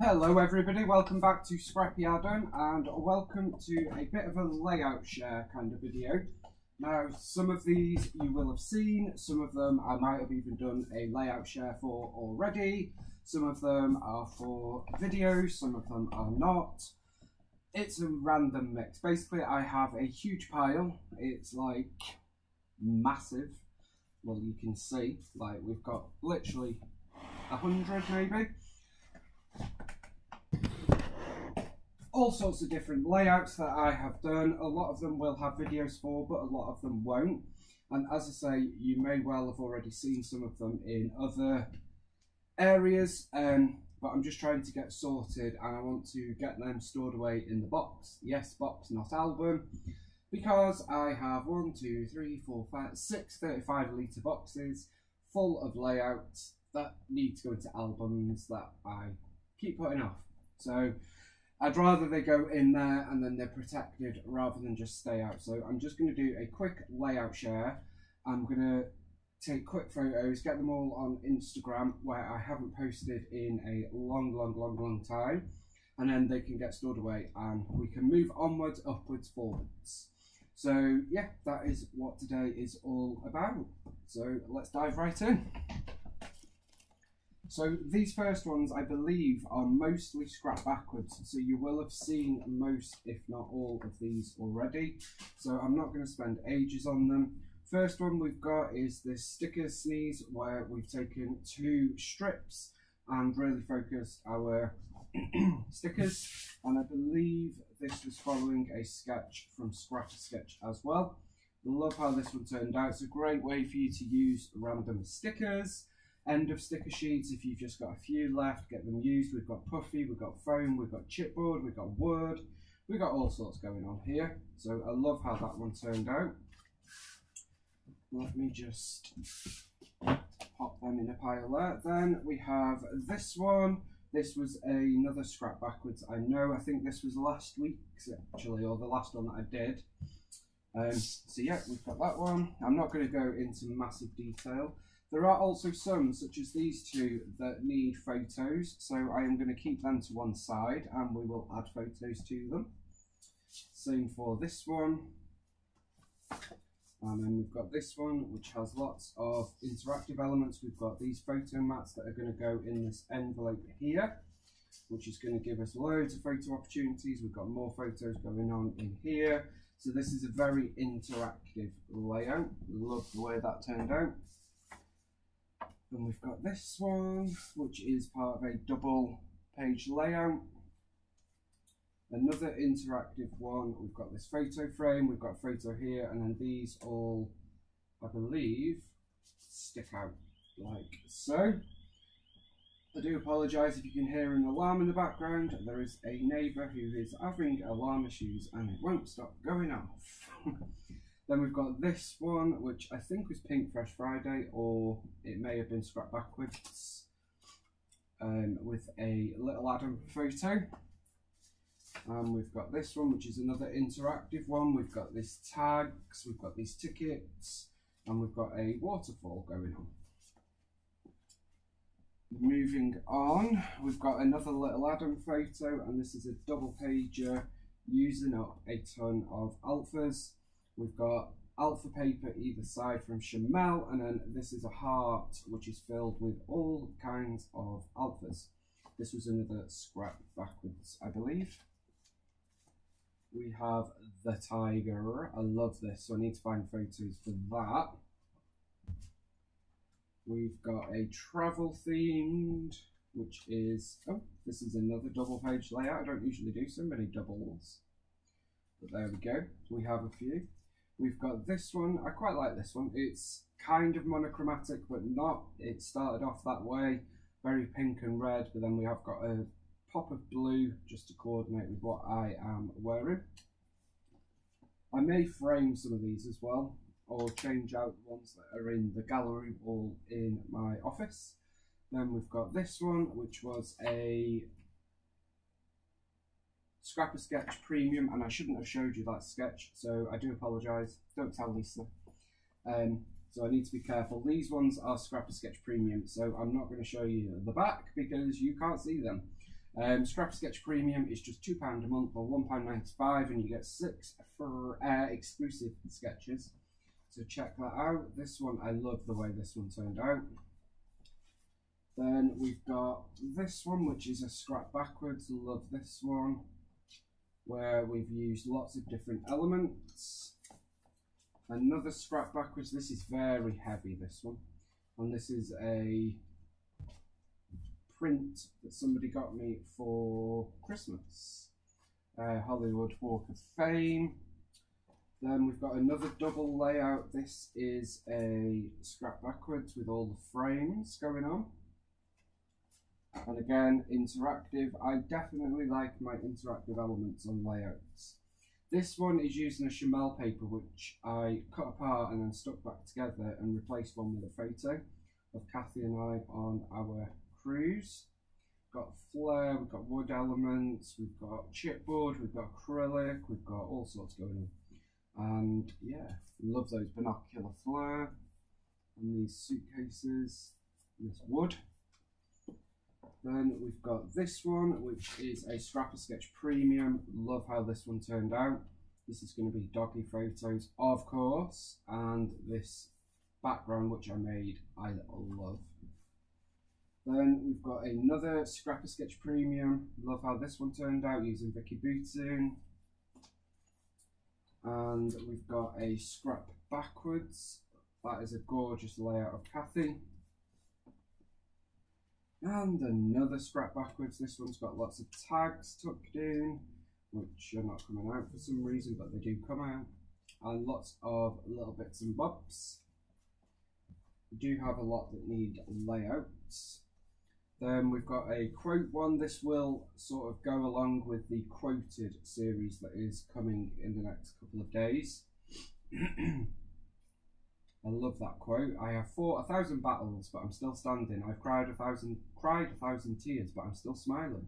Hello everybody, welcome back to Scrapbook and welcome to a bit of a layout share kind of video. Now some of these you will have seen, some of them I might have even done a layout share for already, some of them are for videos, some of them are not. It's a random mix. Basically I have a huge pile, it's like massive, well you can see, like we've got literally 100 maybe. All sorts of different layouts that I have done. A lot of them will have videos for, but a lot of them won't. And as I say, you may well have already seen some of them in other areas, but I'm just trying to get sorted and I want to get them stored away in the box. Yes, box, not album, because I have 1, 2, 3, 4, 5, 6 35-litre boxes full of layouts that need to go into albums that I keep putting off. So I'd rather they go in there and then they're protected rather than just stay out. So I'm just going to do a quick layout share. I'm going to take quick photos, get them all on Instagram where I haven't posted in a long time. And then they can get stored away and we can move onwards, upwards, forwards. So yeah, that is what today is all about. So let's dive right in. So these first ones, I believe, are mostly scrap backwards. So you will have seen most, if not all, of these already. So I'm not going to spend ages on them. First one we've got is this sticker sneeze, where we've taken 2 strips and really focused our stickers. And I believe this was following a sketch from Scrapbook as well. I love how this one turned out. It's a great way for you to use random stickers. End of sticker sheets, if you've just got a few left, get them used. We've got puffy, we've got foam, we've got chipboard, we've got wood, we've got all sorts going on here. So I love how that one turned out. Let me just pop them in a pile there. Then we have this one. This was another scrap backwards. I know, I think this was last week's actually, or the last one that I did. So yeah, we've got that one. I'm not going to go into massive detail. There are also some, such as these 2, that need photos, so I am going to keep them to one side and we will add photos to them. Same for this one. And then we've got this one, which has lots of interactive elements. We've got these photo mats that are going to go in this envelope here, which is going to give us loads of photo opportunities. We've got more photos going on in here. So this is a very interactive layout. Love the way that turned out. And we've got this one, which is part of a double page layout. Another interactive one, we've got this photo frame, we've got a photo here, and then these all, I believe, stick out like so. I do apologise if you can hear an alarm in the background. There is a neighbour who is having alarm issues and it won't stop going off. Then we've got this one, which I think was Pink Fresh Friday, or it may have been Scrap Backwards, with a little Adam photo. And we've got this one, which is another interactive one. We've got these tags, we've got these tickets, and we've got a waterfall going on. Moving on, we've got another little Adam photo, and this is a double pager using up a ton of alphas. We've got alpha paper either side from Chamel, and then this is a heart which is filled with all kinds of alphas. This was another scrap backwards, I believe. We have the tiger. I love this, so I need to find photos for that. We've got a travel themed, which is, oh, this is another double page layout. I don't usually do so many doubles, but there we go. We have a few. We've got this one. I quite like this one. It's kind of monochromatic, but not. It started off that way, very pink and red, but then we have got a pop of blue just to coordinate with what I am wearing. I may frame some of these as well, or change out the ones that are in the gallery wall in my office. Then we've got this one, which was a Scrapper Sketch Premium, and I shouldn't have showed you that sketch, so I do apologise. Don't tell Lisa. So I need to be careful. These ones are Scrapper Sketch Premium, so I'm not going to show you the back because you can't see them. Scrap Sketch Premium is just £2 a month or £1.95, and you get 6 for exclusive sketches. So check that out. This one, I love the way this one turned out. Then we've got this one, which is a scrap backwards. Love this one, where we've used lots of different elements. Another scrap backwards. This is very heavy, this one, and this is a print that somebody got me for Christmas. Hollywood Walk of Fame. Then we've got another double layout. This is a scrap backwards with all the frames going on. And again, interactive. I definitely like my interactive elements on layouts. This one is using a Chamel paper, which I cut apart and then stuck back together and replaced one with a photo of Kathy and I on our cruise. Got flare, we've got wood elements, we've got chipboard, we've got acrylic, we've got all sorts going on. And yeah, love those binocular flare and these suitcases, this wood. Then we've got this one, which is a Scrapper Sketch Premium. Love how this one turned out. This is going to be doggy photos, of course, and this background, which I made, I love. Then we've got another Scrapper Sketch Premium. Love how this one turned out using Vicky Bootoon. And we've got a scrap backwards. That is a gorgeous layout of Kathy. And another scrap backwards. This one's got lots of tags tucked in, which are not coming out for some reason, but they do come out. And lots of little bits and bobs. We do have a lot that need layouts. Then we've got a quote one. This will sort of go along with the quoted series that is coming in the next couple of days. I love that quote. I have fought 1,000 battles, but I'm still standing. I've cried a thousand tears, but I'm still smiling.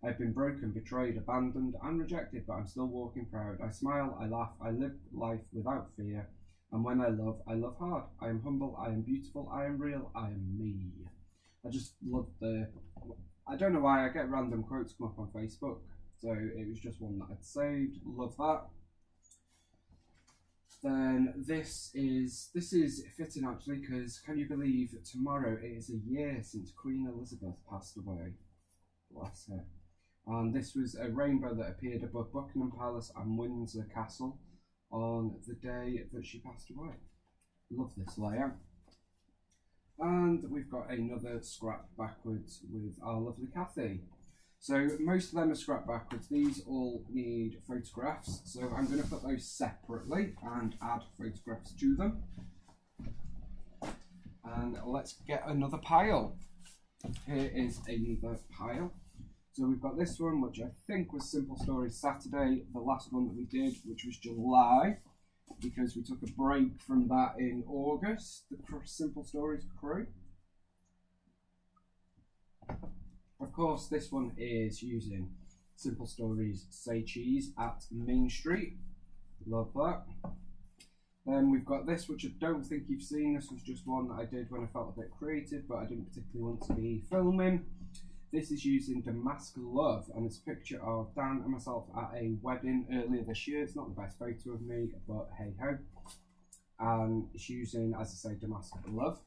I've been broken, betrayed, abandoned, and rejected, but I'm still walking proud. I smile, I laugh, I live life without fear. And when I love hard. I am humble, I am beautiful, I am real, I am me. I just love I don't know why I get random quotes come up on Facebook, so it was just one that I'd saved. Love that. Then this is fitting actually, because can you believe tomorrow it is a year since Queen Elizabeth passed away. Bless her. And this was a rainbow that appeared above Buckingham Palace and Windsor Castle on the day that she passed away. Love this layout. And we've got another scrap backwards with our lovely Kathy. So most of them are scrap backwards. These all need photographs. So I'm going to put those separately and add photographs to them. And let's get another pile. Here is another pile. So we've got this one, which I think was Simple Stories Saturday, the last one that we did, which was July, because we took a break from that in August, the Simple Stories crew. Of course, this one is using Simple Stories Say Cheese at Main Street. Love that. Then we've got this, which I don't think you've seen. This was just one that I did when I felt a bit creative, but I didn't particularly want to be filming. This is using Damask Love, and it's a picture of Dan and myself at a wedding earlier this year. It's not the best photo of me, but hey ho. And it's using, as I say, Damask Love.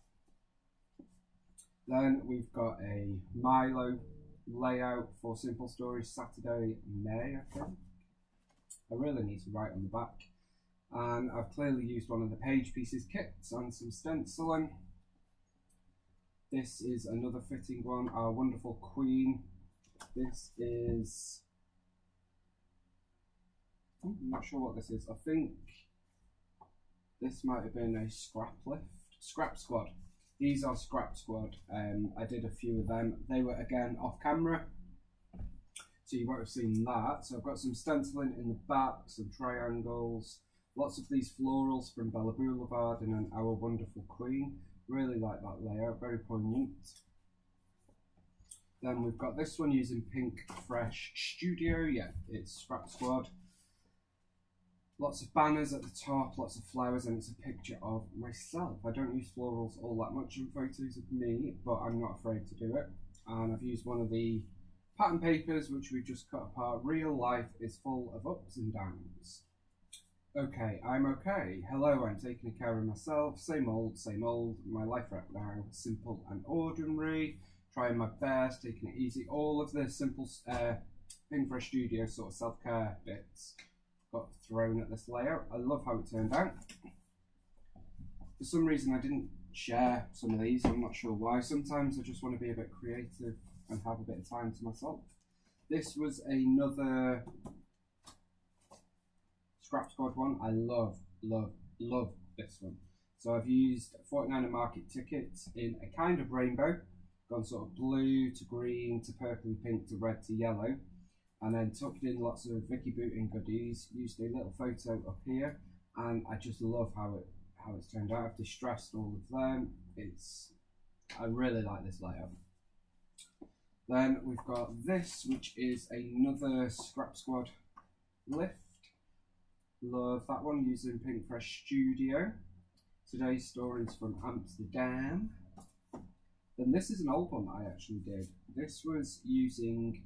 Then we've got a Milo layout for Simple Stories Saturday, May, I think. I really need to write on the back. And I've clearly used one of the Page Pieces kits and some stenciling. This is another fitting one, our wonderful Queen. This is, I'm not sure what this is. I think this might have been a Scrap Squad. These are Scrap Squad. I did a few of them. They were again off camera, so you won't have seen that. So I've got some stenciling in the back, some triangles, lots of these florals from Bella Boulevard, and then our wonderful Queen. Really like that layout, very poignant. Then we've got this one using Pink Fresh Studio. Yeah, it's Scrap Squad. Lots of banners at the top, lots of flowers, and it's a picture of myself. I don't use florals all that much in photos of me, but I'm not afraid to do it. And I've used one of the Pattern papers, which we've just cut apart. Real life is full of ups and downs. Okay, I'm okay. Hello, I'm taking care of myself. Same old, same old. My life right now, simple and ordinary. Trying my best, taking it easy. All of the simple thing for a studio sort of self-care bits got thrown at this layout. I love how it turned out. For some reason, I didn't share some of these. I'm not sure why. Sometimes I just want to be a bit creative and have a bit of time to myself. This was another Scrap Squad one. I love this one. So I've used 49er market tickets in a kind of rainbow, gone sort of blue to green to purple and pink to red to yellow, and then tucked in lots of Vicky Booting goodies. Used a little photo up here, and I just love how it's turned out. I've distressed all of them. I really like this layout. Then we've got this, which is another Scrap Squad lift. Love that one, using Pink Fresh Studio. Today's story is from Amsterdam. Then this is an old one that I actually did. This was using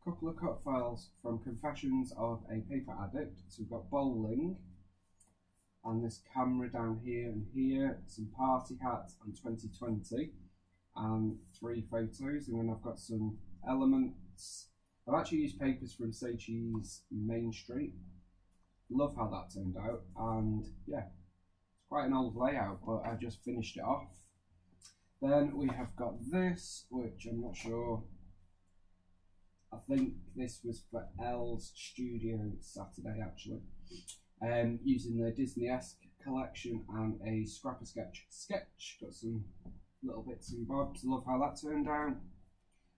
a couple of cut files from Confessions of a Paper Addict. So we've got bowling, and this camera down here and here, some party hats and 2020, and 3 photos, and then I've got some elements. I've actually used papers from Seichi's Main Street. Love how that turned out, and yeah, it's quite an old layout, but I just finished it off. Then we have got this, which I'm not sure, I think this was for Elle's Studio Saturday actually, using the Disney-esque collection and a Scrapper sketch. Got some little bits and bobs. Love how that turned out.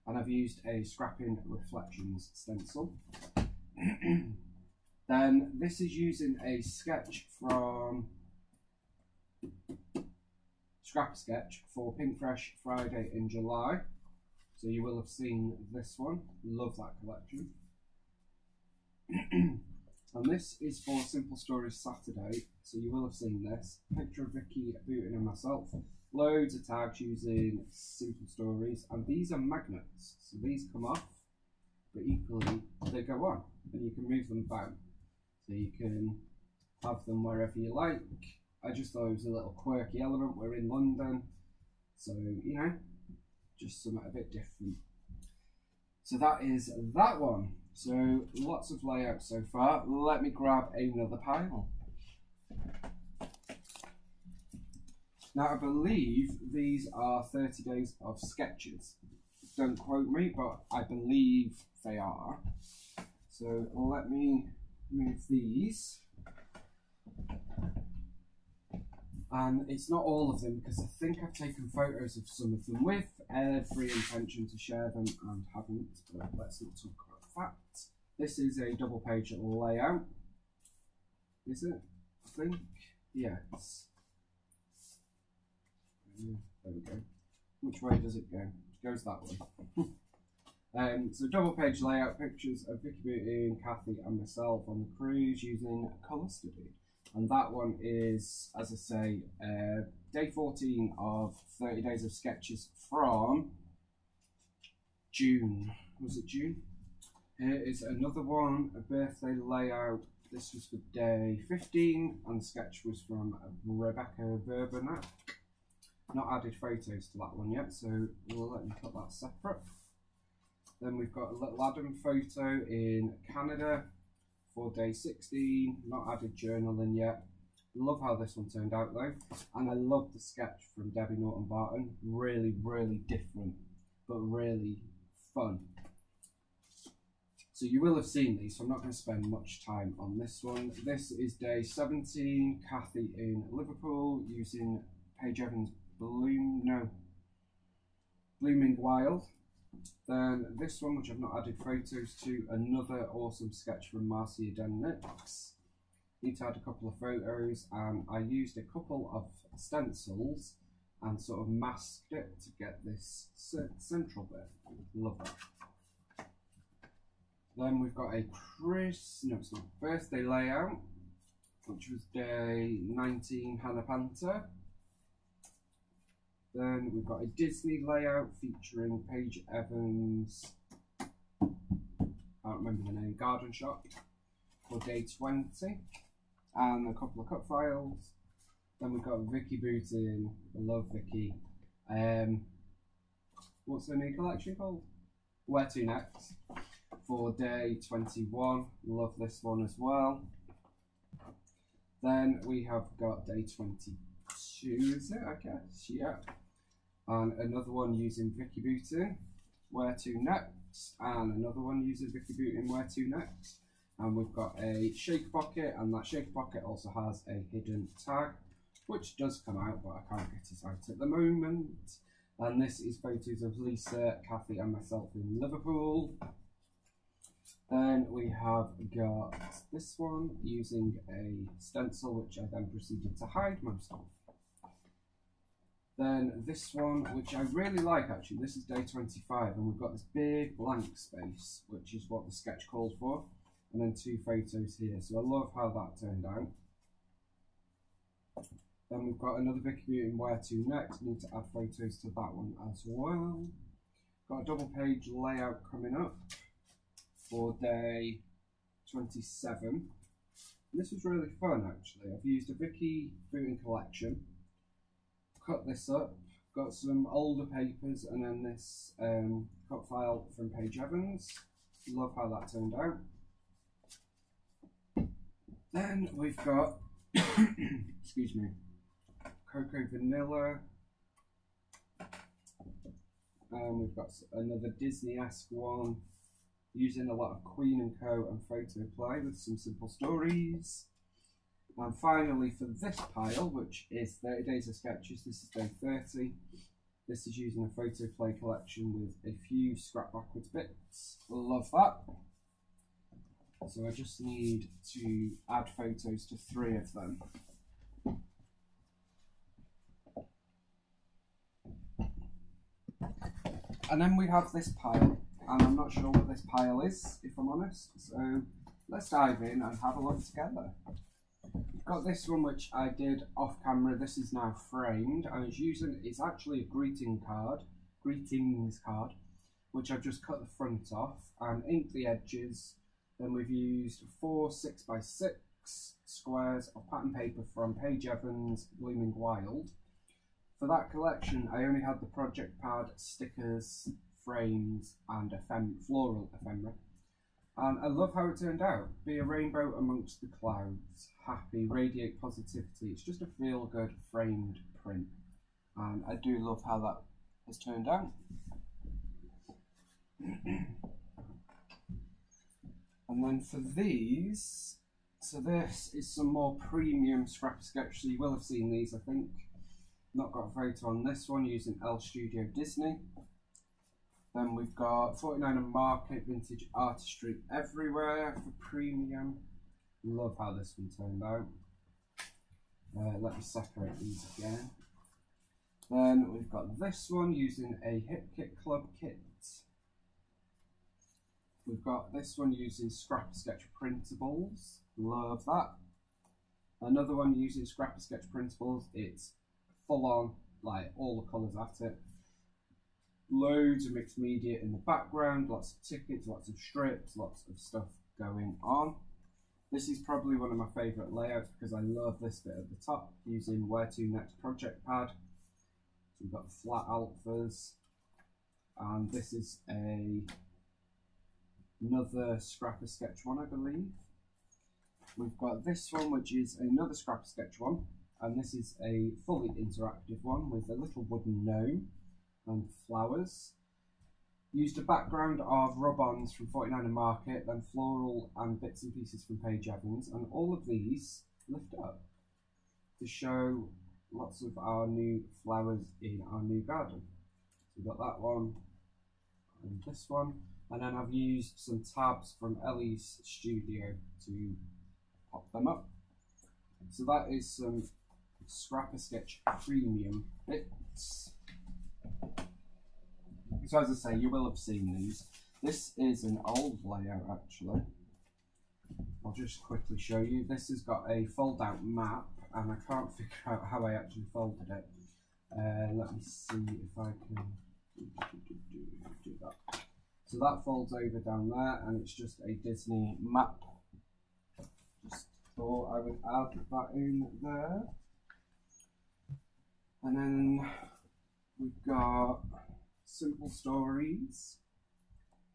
And I've used a Scrapping Reflections stencil. Then this is using a sketch from Scrapper Sketch for Pink Fresh Friday in July. So you will have seen this one. Love that collection. And this is for Simple Stories Saturday. So you will have seen this. Picture of Vicky Booting and myself. Loads of tags using Simple Stories. And these are magnets. So these come off, but equally they go on. And you can move them back. So you can have them wherever you like. I just thought it was a little quirky element. We're in London, so you know, just something a bit different. So that is that one. So lots of layouts so far. Let me grab another pile. Now I believe these are 30 days of sketches. Don't quote me, but I believe they are. So let me move these. And it's not all of them, because I think I've taken photos of some of them with every intention to share them and haven't, but let's not talk about that. This is a double page layout. Is it? I think. Yes. There we go. Which way does it go? It goes that way. So double page layout, pictures of Vicky Booting, Kathy and myself on the cruise using Colour Study. And that one is, as I say, day 14 of 30 days of sketches from June. Was it June? Here is another one, a birthday layout. This was for day 15, and the sketch was from Rebecca Verbenak. Not added photos to that one yet, so we'll let me put that separate. Then we've got a little Adam photo in Canada for day 16, not added journaling yet. Love how this one turned out though, and I love the sketch from Debbie Norton Barton. Really, really different, but really fun. So you will have seen these, so I'm not going to spend much time on this one. This is day 17, Kathy in Liverpool, using Paige Evans' Blooming Wild. Then this one, which I've not added photos to, another awesome sketch from Marcia Denix. Need to add a couple of photos, and I used a couple of stencils and sort of masked it to get this central bit. Love that. Then we've got a birthday layout, which was day 19, Hannah Panther. Then we've got a Disney layout featuring Paige Evans garden shop for day 20, and a couple of cut files. Then we've got Vicky Booting. I love Vicky. What's her new collection called? Where to next for day 21. Love this one as well. Then we have got day 22, is it? I guess, yeah. And another one using Vicky Booting, Where to next, and another one using Vicky Booting, Where to next. And we've got a shaker pocket, and that shaker pocket also has a hidden tag, which does come out, but I can't get it out at the moment. And this is photos of Lisa, Kathy and myself in Liverpool. Then we have got this one using a stencil, which I then proceeded to hide most of. Then this one, which I really like actually, this is day 25, and we've got this big blank space, which is what the sketch called for, and then 2 photos here. So I love how that turned out. Then we've got another Vicky Booting, Where to next. Need to add photos to that one as well. Got a double page layout coming up for day 27. And this was really fun actually. I've used a Vicky Booting collection, cut this up, got some older papers, and then this cut file from Paige Evans. Love how that turned out. Then we've got, excuse me, Cocoa Vanilla. We've got another Disney-esque one, using a lot of Queen and Co and photo play with some simple stories. And finally for this pile, which is 30 Days of Sketches, this is day 30. This is using a photo play collection with a few scrap backwards bits. Love that. So I just need to add photos to 3 of them. And then we have this pile, and I'm not sure what this pile is, if I'm honest. So let's dive in and have a look together. I've got this one which I did off camera. This is now framed, and it's actually a greetings card, which I've just cut the front off and inked the edges. Then we've used 4 6x6 squares of pattern paper from Paige Evans, Blooming Wild. For that collection, I only had the project pad, stickers, frames, and floral ephemera. And I love how it turned out. Be a rainbow amongst the clouds, happy, radiate positivity. It's just a feel-good framed print. And I do love how that has turned out. And then for these, so this is some more premium scrap sketch. So you will have seen these, I think. Not got a photo on this one, using L Studio Disney. Then we've got 49 Market Vintage Artistry Everywhere for premium. Love how this one turned out. Let me separate these again. Then we've got this one using a Hip Kit Club kit. We've got this one using Scrap Sketch Printables. Love that. Another one using Scrap Sketch Printables. It's full on, like all the colours at it. Loads of mixed media in the background, lots of tickets, lots of strips, lots of stuff going on. This is probably one of my favourite layouts because I love this bit at the top, using Where to Next project pad. So we've got the flat alphas, and this is another Scrapper Sketch one, I believe. We've got this one, which is another Scrapper Sketch one, and this is a fully interactive one with a little wooden gnome and flowers. Used a background of rub-ons from 49 Market, then floral and bits and pieces from Paige Evans, and all of these lift up to show lots of our new flowers in our new garden. So we've got that one and this one, and then I've used some tabs from Ellie's studio to pop them up. So that is some Scrapper Sketch premium bits. So as I say, you will have seen these. This is an old layout actually. I'll just quickly show you. This has got a fold out map, and I can't figure out how I actually folded it. Let me see if I can do that. So that folds over down there, and it's just a Disney map. Just thought I would add that in there. And then we've got Simple Stories,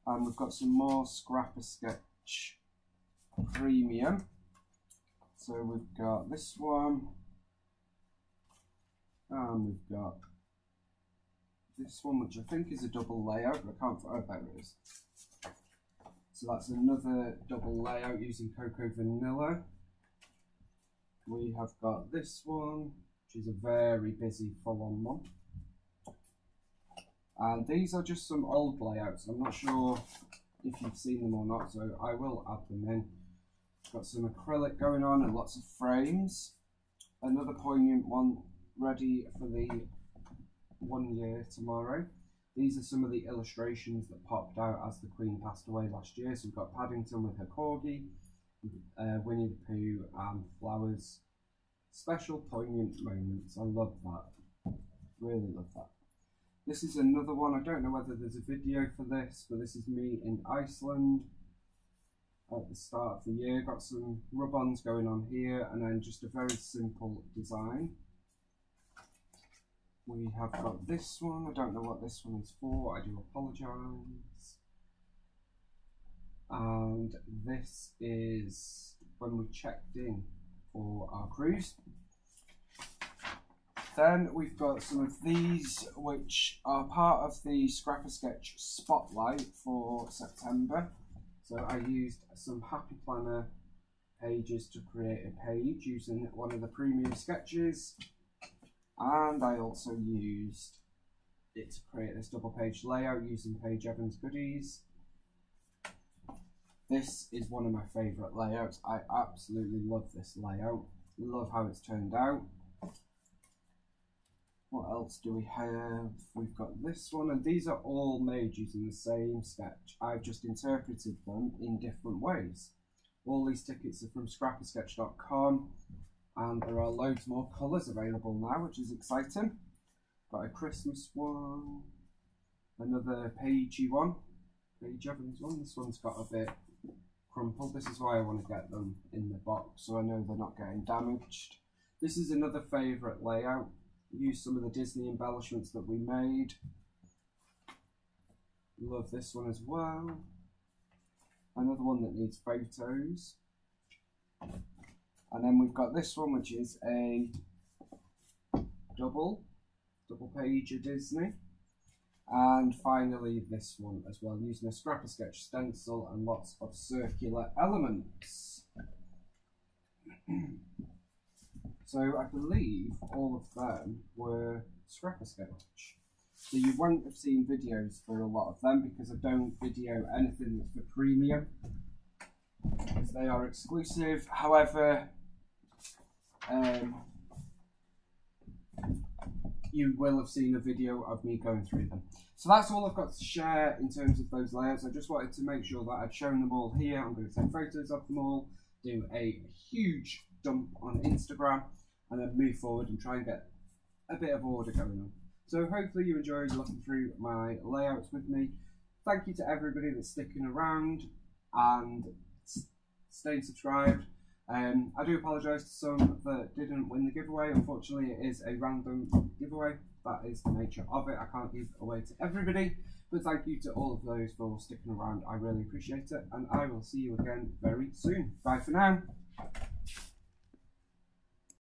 and we've got some more Scrapbook Premium. So we've got this one, and we've got this one, which I think is a double layout, but I can't find. Oh, there it is. So that's another double layout using Cocoa Vanilla. We have got this one, which is a very busy full-on one. And these are just some old layouts. I'm not sure if you've seen them or not, so I will add them in. Got some acrylic going on and lots of frames. Another poignant one ready for the 1 year tomorrow. These are some of the illustrations that popped out as the Queen passed away last year. So we've got Paddington with her corgi, Winnie the Pooh and flowers. Special poignant moments. I love that. Really love that. This is another one. I don't know whether there's a video for this, but this is me in Iceland at the start of the year. Got some rub-ons going on here, and then just a very simple design. We have got this one. I don't know what this one is for. I do apologise. And this is when we checked in for our cruise. Then we've got some of these, which are part of the Scrapper Sketch Spotlight for September. So I used some Happy Planner pages to create a page using one of the premium sketches. And I also used it to create this double page layout using Paige Evans Goodies. This is one of my favourite layouts. I absolutely love this layout. Love how it's turned out. What else do we have? We've got this one, and these are all made using the same sketch. I've just interpreted them in different ways. All these tickets are from scrappersketch.com, and there are loads more colours available now, which is exciting. Got a Christmas one, another Paigey one, Paige Evans one. This one's got a bit crumpled. This is why I want to get them in the box, so I know they're not getting damaged. This is another favourite layout. Use some of the Disney embellishments that we made. Love this one as well. Another one that needs photos. And then we've got this one, which is a double page of Disney. And finally this one as well, using a Scrapper Sketch stencil and lots of circular elements. So I believe all of them were Scrapper Sketch. So you won't have seen videos for a lot of them because I don't video anything that's for premium, because they are exclusive. However, you will have seen a video of me going through them. So that's all I've got to share in terms of those layouts. I just wanted to make sure that I'd shown them all here. I'm going to take photos of them all, do a huge dump on Instagram, and then move forward and try and get a bit of order going on. So hopefully you enjoyed looking through my layouts with me. Thank you to everybody that's sticking around and staying subscribed. I do apologise to some that didn't win the giveaway. Unfortunately, it is a random giveaway. That is the nature of it. I can't give away to everybody. But thank you to all of those for sticking around. I really appreciate it. And I will see you again very soon. Bye for now.